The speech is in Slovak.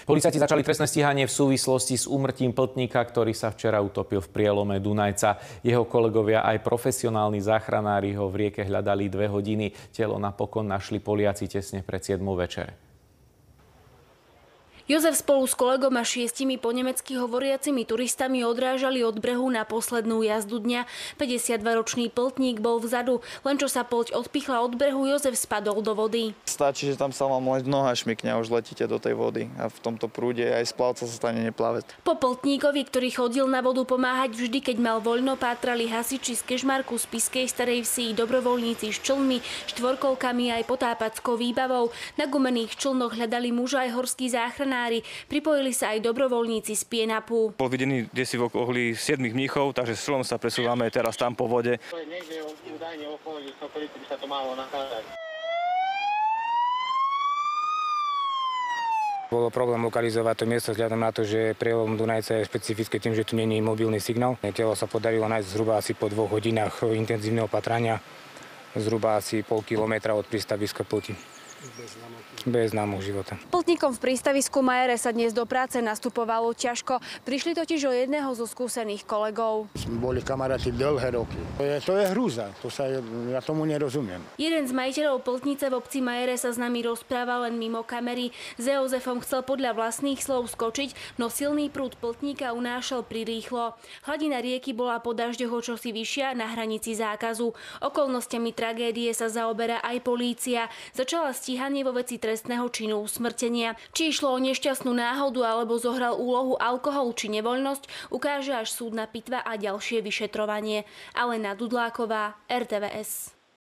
Policajti začali trestné stíhanie v súvislosti s úmrtím pltníka, ktorý sa včera utopil v prielome Dunajca. Jeho kolegovia aj profesionálni záchranári ho v rieke hľadali 2 hodiny. Telo napokon našli Poliaci tesne pred 7. večer. Jozef spolu s kolegom a 6 po nemecky hovoriacimi turistami odrážali od brehu na poslednú jazdu dňa. 52-ročný pltník bol vzadu, len čo sa poľť odpichla od brehu, Jozef spadol do vody. Stačí, že tam sa vám len noha šmykne a už letíte do tej vody a v tomto prúde aj z plavca sa stane neplavec. Po pltníkovi, ktorý chodil na vodu pomáhať vždy, keď mal voľno, pátrali hasiči z Kežmarku, z Spišskej Starej Vsi, dobrovoľníci s člnmi, štvorkolkami aj potápackou výbavou. Na gumených člnoch hľadali muža aj horskí záchranári. Pripojili sa aj dobrovoľníci z Pienapu. Bol videný desi v okolí 7 mníchov, takže s člnom sa presúvame teraz tam po vode. Niekde údajne okolo, že by sa to malo nachádzať. Bolo problém lokalizovať to miesto vzhľadom na to, že prielom Dunajca je špecifické tým, že tu nie je mobilný signál. Telo sa podarilo nájsť zhruba asi po 2 hodinách intenzívneho patrania, zhruba asi pol kilometra od prístaviska Plti. Bez známok života. Pltníkom v prístavisku Majere sa dnes do práce nastupovalo ťažko. Prišli totiž o jedného zo skúsených kolegov. Boli kamaráti dlhé roky. To je hrúza, ja tomu nerozumiem. Jeden z majiteľov pltnice v obci Majere sa s nami rozprával len mimo kamery. S Jozefom chcel podľa vlastných slov skočiť, no silný prúd pltníka unášal prirýchlo. Hladina rieky bola po dažďoch o čosi vyššia, na hranici zákazu. Okolnostiami tragédie sa zaoberá aj polícia. Začala stíhanie vo veci trestného činu usmrtenia. Či išlo o nešťastnú náhodu alebo zohral úlohu alkohol či nevoľnosť, ukáže až súdna pitva a ďalšie vyšetrovanie. Alena Dudláková, RTVS.